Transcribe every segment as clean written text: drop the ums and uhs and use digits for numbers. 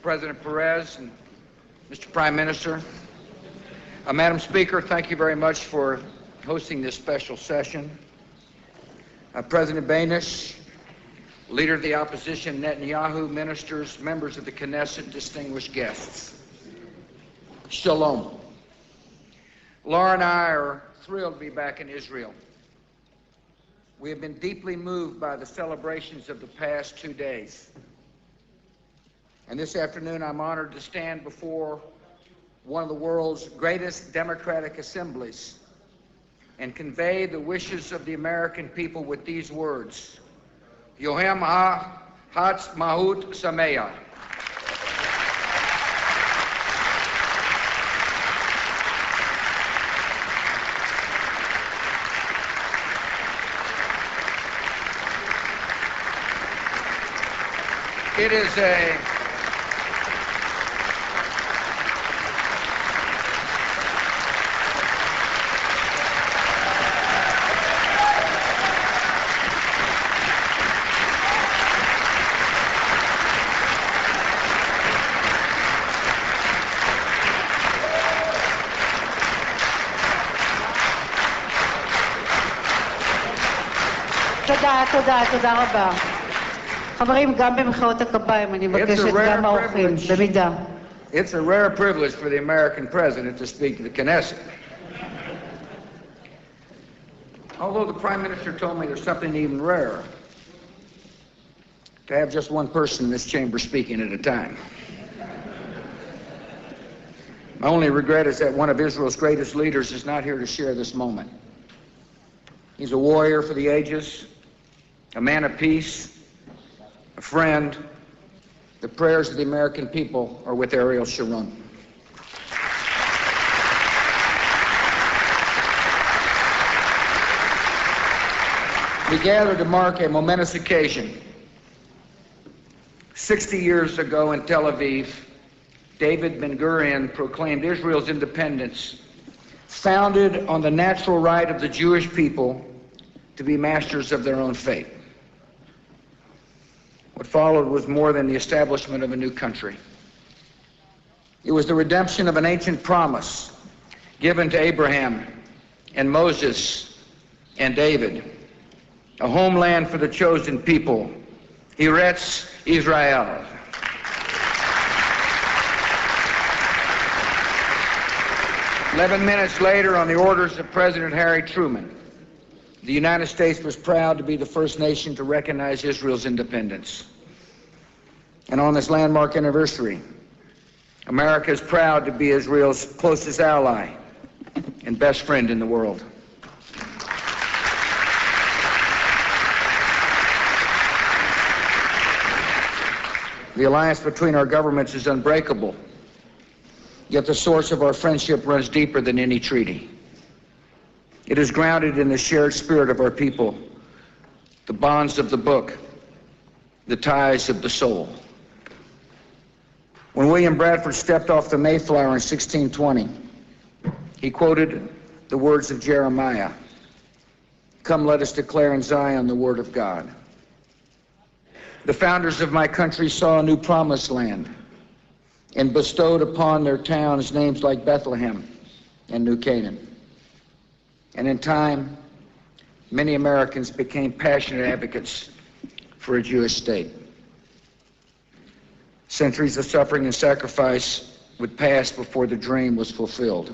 President Perez and Mr. Prime Minister. Madam Speaker, thank you very much for hosting this special session. President Banish, Leader of the Opposition Netanyahu, ministers, members of the Knesset, distinguished guests. Shalom. Laura and I are thrilled to be back in Israel. We have been deeply moved by the celebrations of the past 2 days. And this afternoon, I'm honored to stand before one of the world's greatest democratic assemblies and convey the wishes of the American people with these words: Yohem HaAtzmaut Sameach. It is a תודה רבה. חברים, גם במחיאות הכפיים, אני מבקשת גם האורחים, במידה. It's a rare privilege for the American president to speak to the Knesset. Although the Prime Minister told me there's something even rarer, to have just one person in this chamber speaking at a time. My only regret is that one of Israel's greatest leaders is not here to share this moment. He's a warrior for the ages, a man of peace, a friend. The prayers of the American people are with Ariel Sharon. We gather to mark a momentous occasion. 60 years ago in Tel Aviv, David Ben-Gurion proclaimed Israel's independence, founded on the natural right of the Jewish people to be masters of their own fate. What followed was more than the establishment of a new country. It was the redemption of an ancient promise given to Abraham and Moses and David, a homeland for the chosen people, Eretz Israel. "11 minutes later, on the orders of President Harry Truman, the United States was proud to be the first nation to recognize Israel's independence. And on this landmark anniversary, America is proud to be Israel's closest ally and best friend in the world. The alliance between our governments is unbreakable, yet the source of our friendship runs deeper than any treaty. It is grounded in the shared spirit of our people, the bonds of the book, the ties of the soul. When William Bradford stepped off the Mayflower in 1620, he quoted the words of Jeremiah, "Come, let us declare in Zion the word of God." The founders of my country saw a new promised land and bestowed upon their towns names like Bethlehem and New Canaan. And in time, many Americans became passionate advocates for a Jewish state. Centuries of suffering and sacrifice would pass before the dream was fulfilled.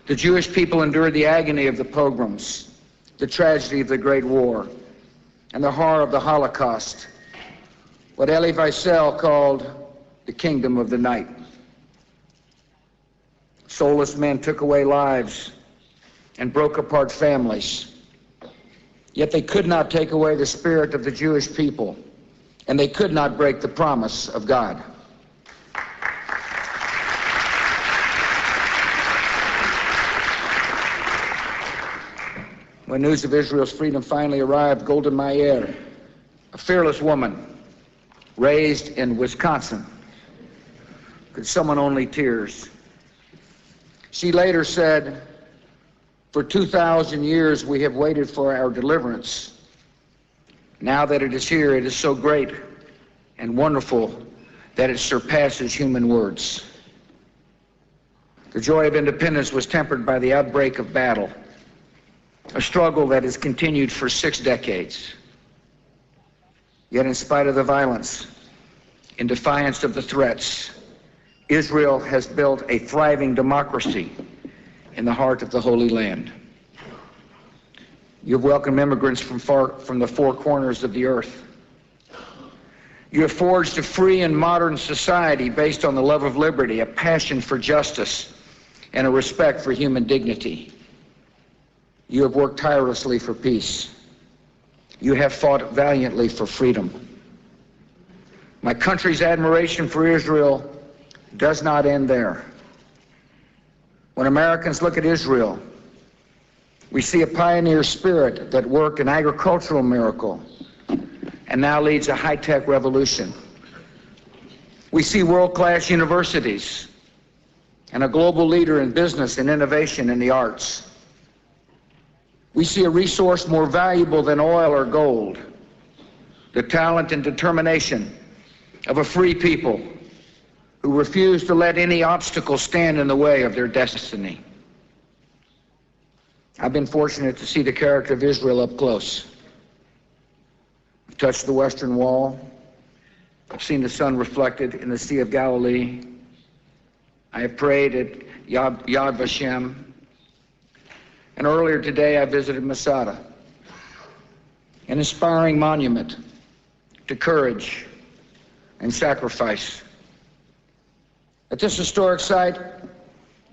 The Jewish people endured the agony of the pogroms, the tragedy of the Great War, and the horror of the Holocaust, what Elie Wiesel called the kingdom of the night. Soulless men took away lives and broke apart families. Yet they could not take away the spirit of the Jewish people, and they could not break the promise of God. When news of Israel's freedom finally arrived, Golda Meir, a fearless woman raised in Wisconsin, could summon only tears. She later said, "For 2,000 years we have waited for our deliverance. Now that it is here, it is so great and wonderful that it surpasses human words. The joy of independence was tempered by the outbreak of battle, a struggle that has continued for 6 decades. Yet in spite of the violence, in defiance of the threats, Israel has built a thriving democracy in the heart of the Holy Land. You have welcomed immigrants from the 4 corners of the earth. You have forged a free and modern society based on the love of liberty, a passion for justice, and a respect for human dignity. You have worked tirelessly for peace. You have fought valiantly for freedom. My country's admiration for Israel does not end there. When Americans look at Israel, we see a pioneer spirit that worked an agricultural miracle and now leads a high-tech revolution. We see world-class universities and a global leader in business and innovation in the arts. We see a resource more valuable than oil or gold, the talent and determination of a free people who refuse to let any obstacle stand in the way of their destiny. I've been fortunate to see the character of Israel up close. I've touched the Western Wall. I've seen the sun reflected in the Sea of Galilee. I have prayed at Yad Vashem. And earlier today, I visited Masada, an inspiring monument to courage and sacrifice. At this historic site,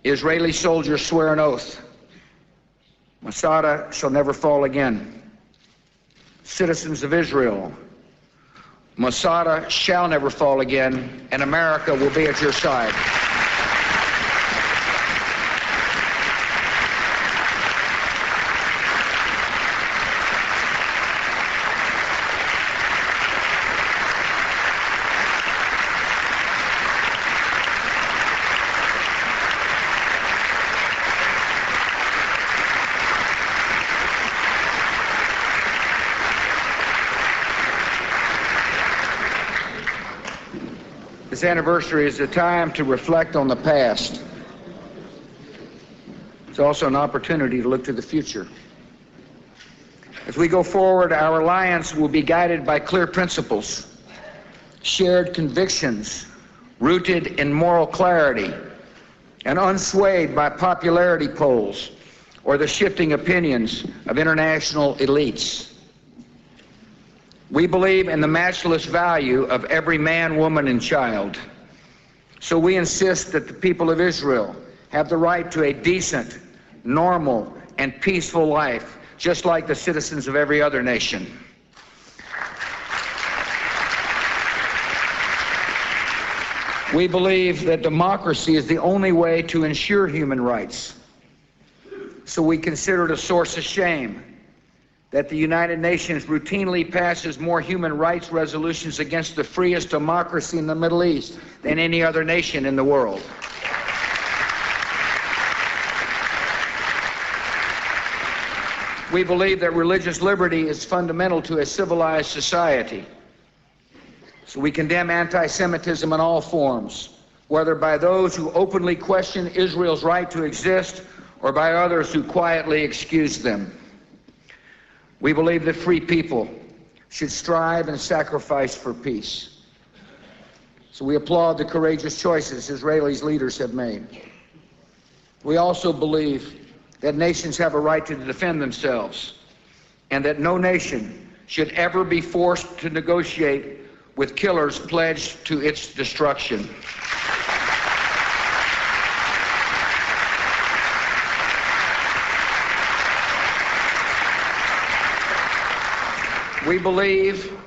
Israeli soldiers swear an oath. Masada shall never fall again. Citizens of Israel, Masada shall never fall again, and America will be at your side. This anniversary is a time to reflect on the past. It's also an opportunity to look to the future. As we go forward, our alliance will be guided by clear principles, shared convictions, rooted in moral clarity, and unswayed by popularity polls or the shifting opinions of international elites. We believe in the matchless value of every man, woman, and child. So we insist that the people of Israel have the right to a decent, normal, and peaceful life, just like the citizens of every other nation. We believe that democracy is the only way to ensure human rights. So we consider it a source of shame that the United Nations routinely passes more human rights resolutions against the freest democracy in the Middle East than any other nation in the world. We believe that religious liberty is fundamental to a civilized society. So we condemn anti-Semitism in all forms, whether by those who openly question Israel's right to exist or by others who quietly excuse them. We believe that free people should strive and sacrifice for peace. So we applaud the courageous choices Israelis' leaders have made. We also believe that nations have a right to defend themselves and that no nation should ever be forced to negotiate with killers pledged to its destruction. We believe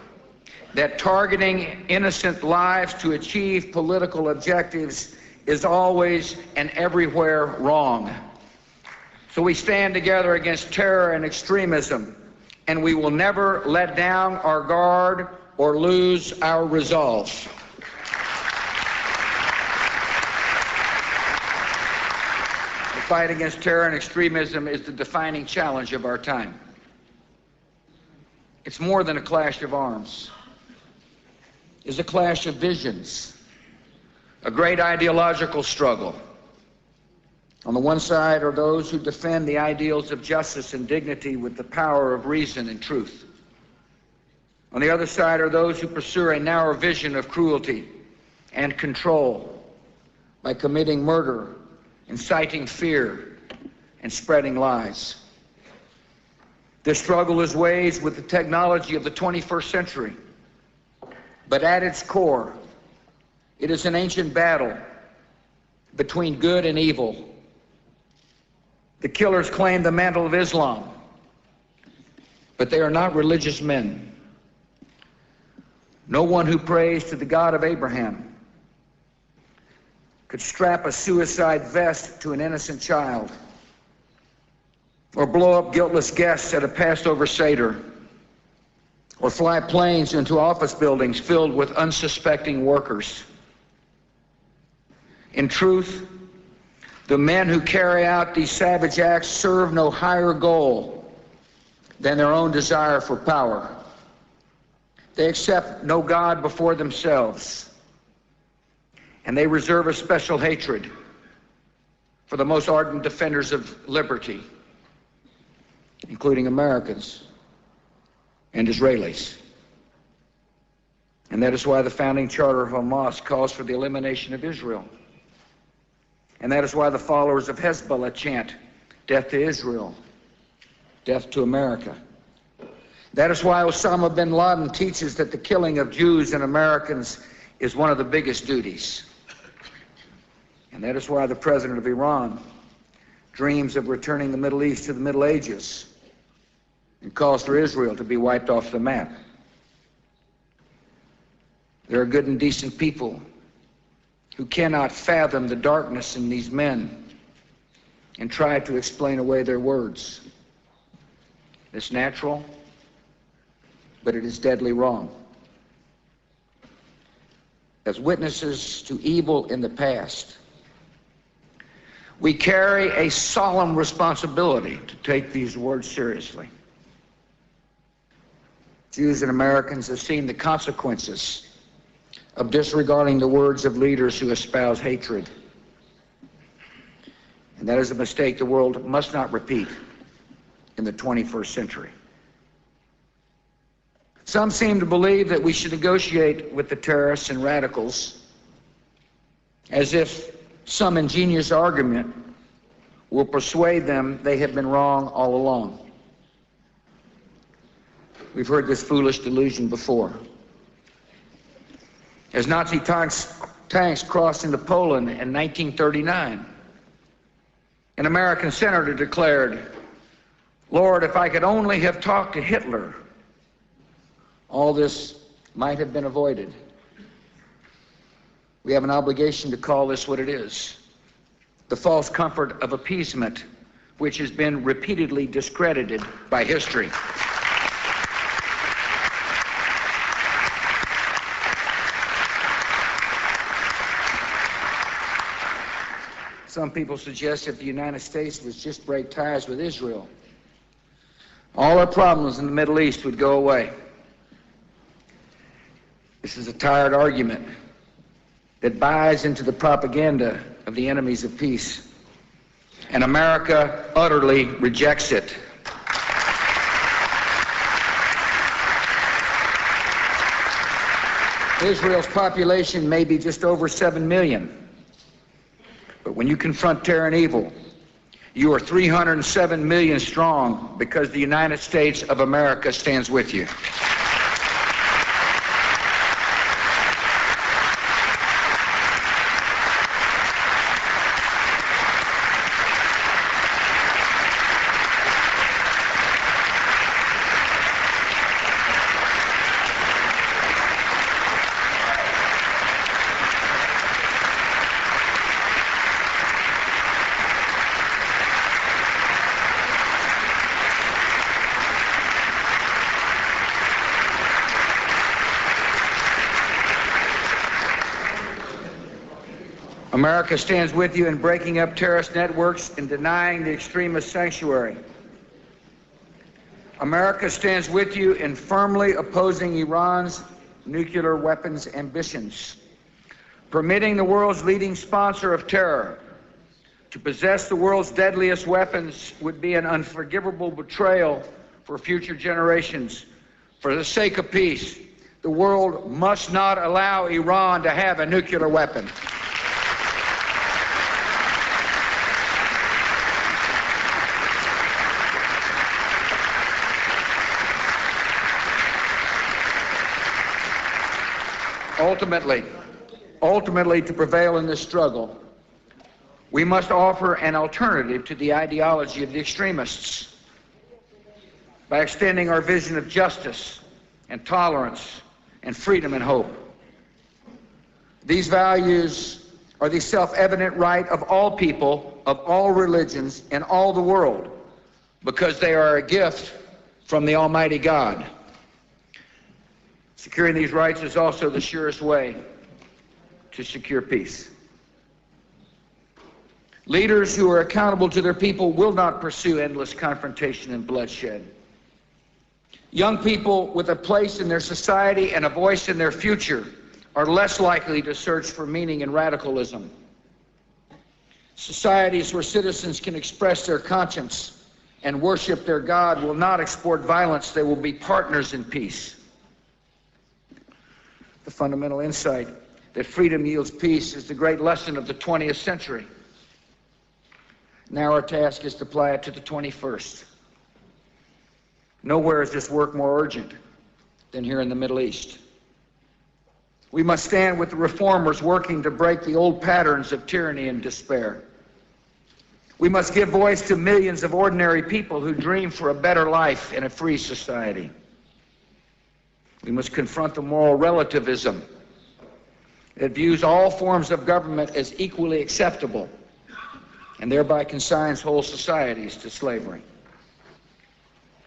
that targeting innocent lives to achieve political objectives is always and everywhere wrong. So we stand together against terror and extremism, and we will never let down our guard or lose our resolve. The fight against terror and extremism is the defining challenge of our time. It's more than a clash of arms. It's a clash of visions, a great ideological struggle. On the one side are those who defend the ideals of justice and dignity with the power of reason and truth. On the other side are those who pursue a narrow vision of cruelty and control by committing murder, inciting fear, and spreading lies. This struggle is waged with the technology of the 21st century, but at its core, it is an ancient battle between good and evil. The killers claim the mantle of Islam, but they are not religious men. No one who prays to the God of Abraham could strap a suicide vest to an innocent child or blow up guiltless guests at a Passover Seder or fly planes into office buildings filled with unsuspecting workers. In truth, the men who carry out these savage acts serve no higher goal than their own desire for power. They accept no God before themselves, and they reserve a special hatred for the most ardent defenders of liberty, including Americans and Israelis. And that is why the founding charter of Hamas calls for the elimination of Israel. And that is why the followers of Hezbollah chant, "Death to Israel, death to America." That is why Osama bin Laden teaches that the killing of Jews and Americans is one of the biggest duties. And that is why the president of Iran dreams of returning the Middle East to the Middle Ages and calls for Israel to be wiped off the map. There are good and decent people who cannot fathom the darkness in these men and try to explain away their words. It's natural, but it is deadly wrong. As witnesses to evil in the past, we carry a solemn responsibility to take these words seriously. Jews and Americans have seen the consequences of disregarding the words of leaders who espouse hatred. And that is a mistake the world must not repeat in the 21st century. Some seem to believe that we should negotiate with the terrorists and radicals as if some ingenious argument will persuade them they have been wrong all along. We've heard this foolish delusion before. As Nazi tanks crossed into Poland in 1939, an American senator declared, "Lord, if I could only have talked to Hitler, all this might have been avoided." We have an obligation to call this what it is: the false comfort of appeasement, which has been repeatedly discredited by history. Some people suggest if the United States would just break ties with Israel, all our problems in the Middle East would go away. This is a tired argument that buys into the propaganda of the enemies of peace, and America utterly rejects it. Israel's population may be just over 7 million. But when you confront terror and evil, you are 307 million strong because the United States of America stands with you. America stands with you in breaking up terrorist networks and denying the extremist sanctuary. America stands with you in firmly opposing Iran's nuclear weapons ambitions, Permitting the world's leading sponsor of terror to possess the world's deadliest weapons would be an unforgivable betrayal for future generations. For the sake of peace, the world must not allow Iran to have a nuclear weapon. Ultimately, to prevail in this struggle, we must offer an alternative to the ideology of the extremists by extending our vision of justice and tolerance and freedom and hope. These values are the self-evident right of all people, of all religions, in all the world, because they are a gift from the Almighty God. Securing these rights is also the surest way to secure peace. Leaders who are accountable to their people will not pursue endless confrontation and bloodshed. Young people with a place in their society and a voice in their future are less likely to search for meaning in radicalism. Societies where citizens can express their conscience and worship their God will not export violence. They will be partners in peace. The fundamental insight that freedom yields peace is the great lesson of the 20th century. Now our task is to apply it to the 21st. Nowhere is this work more urgent than here in the Middle East. We must stand with the reformers working to break the old patterns of tyranny and despair. We must give voice to millions of ordinary people who dream for a better life in a free society. We must confront the moral relativism that views all forms of government as equally acceptable and thereby consigns whole societies to slavery.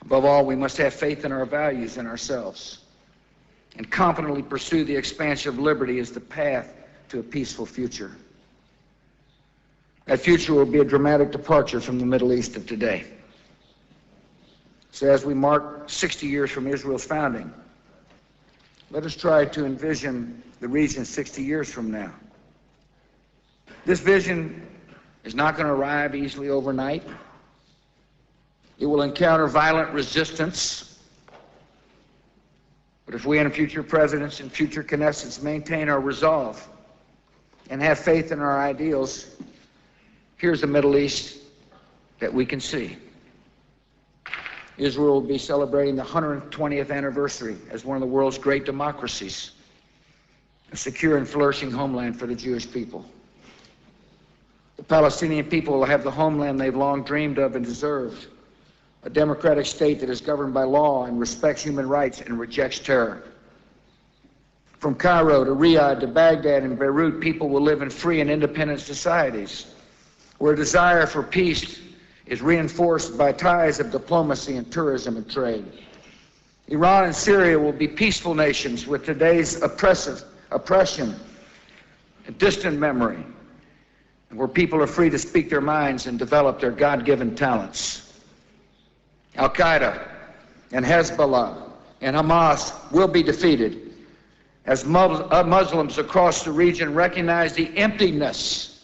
Above all, we must have faith in our values and ourselves and confidently pursue the expansion of liberty as the path to a peaceful future. That future will be a dramatic departure from the Middle East of today. So as we mark 60 years from Israel's founding, let us try to envision the region 60 years from now. This vision is not going to arrive easily overnight. It will encounter violent resistance. But if we and future presidents and future Knessets maintain our resolve and have faith in our ideals, here's a Middle East that we can see. Israel will be celebrating the 120th anniversary as one of the world's great democracies, a secure and flourishing homeland for the Jewish people. The Palestinian people will have the homeland they've long dreamed of and deserved, a democratic state that is governed by law and respects human rights and rejects terror. From Cairo to Riyadh to Baghdad and Beirut, people will live in free and independent societies where a desire for peace is reinforced by ties of diplomacy and tourism and trade. Iran and Syria will be peaceful nations with today's oppression and distant memory, and where people are free to speak their minds and develop their God-given talents. Al-Qaeda and Hezbollah and Hamas will be defeated as Muslims across the region recognize the emptiness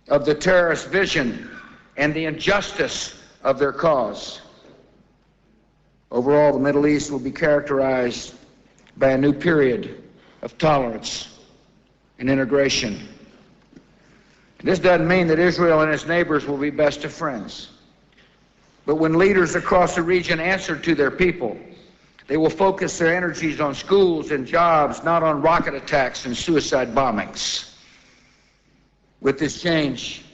of the terrorist vision and the injustice of their cause. Overall, the Middle East will be characterized by a new period of tolerance and integration. This doesn't mean that Israel and its neighbors will be best of friends. But when leaders across the region answer to their people, they will focus their energies on schools and jobs, not on rocket attacks and suicide bombings. With this change,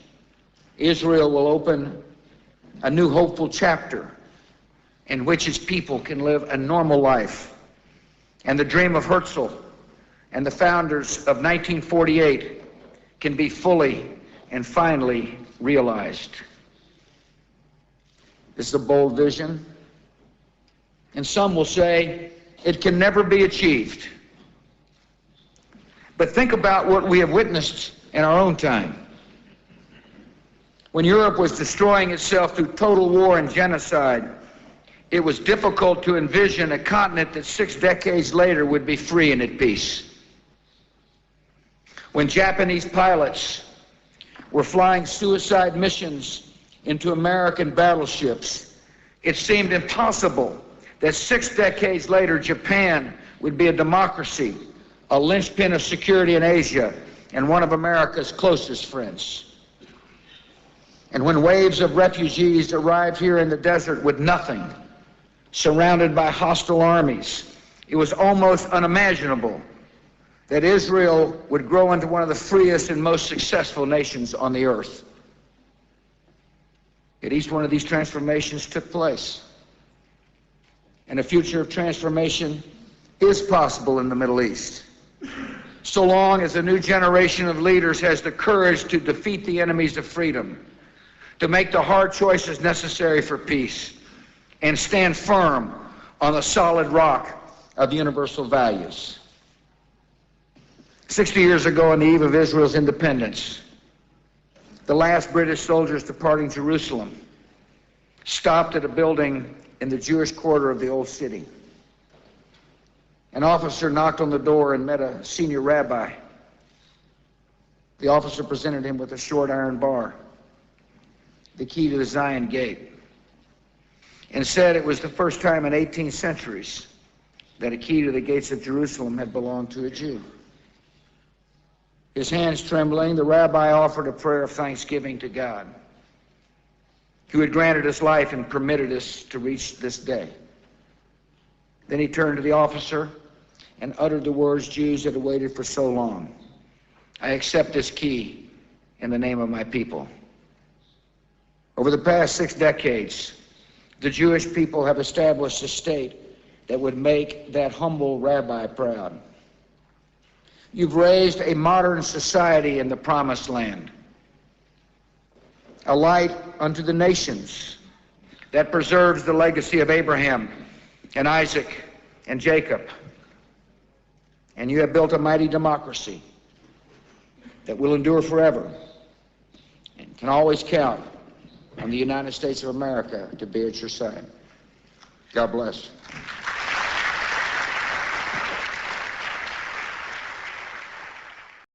Israel will open a new hopeful chapter in which its people can live a normal life. And the dream of Herzl and the founders of 1948 can be fully and finally realized. This is a bold vision, and some will say it can never be achieved. But think about what we have witnessed in our own time. When Europe was destroying itself through total war and genocide, it was difficult to envision a continent that 6 decades later would be free and at peace. when Japanese pilots were flying suicide missions into American battleships, it seemed impossible that 6 decades later Japan would be a democracy, a linchpin of security in Asia, and one of America's closest friends. And when waves of refugees arrived here in the desert with nothing, surrounded by hostile armies, it was almost unimaginable that Israel would grow into one of the freest and most successful nations on the earth. Yet each one of these transformations took place. And a future of transformation is possible in the Middle East, so long as a new generation of leaders has the courage to defeat the enemies of freedom, to make the hard choices necessary for peace, and stand firm on the solid rock of universal values. 60 years ago, on the eve of Israel's independence, the last British soldiers departing Jerusalem stopped at a building in the Jewish quarter of the old city. An officer knocked on the door and met a senior rabbi. The officer presented him with a short iron bar, the key to the Zion Gate, and said it was the first time in 18 centuries that a key to the gates of Jerusalem had belonged to a Jew. His hands trembling, the rabbi offered a prayer of thanksgiving to God, who had granted us life and permitted us to reach this day. Then he turned to the officer and uttered the words Jews had awaited for so long: "I accept this key in the name of my people." Over the past 6 decades, the Jewish people have established a state that would make that humble rabbi proud. You've raised a modern society in the Promised Land, a light unto the nations that preserves the legacy of Abraham and Isaac and Jacob. And you have built a mighty democracy that will endure forever and can always count on the United States of America to be at your side. God bless.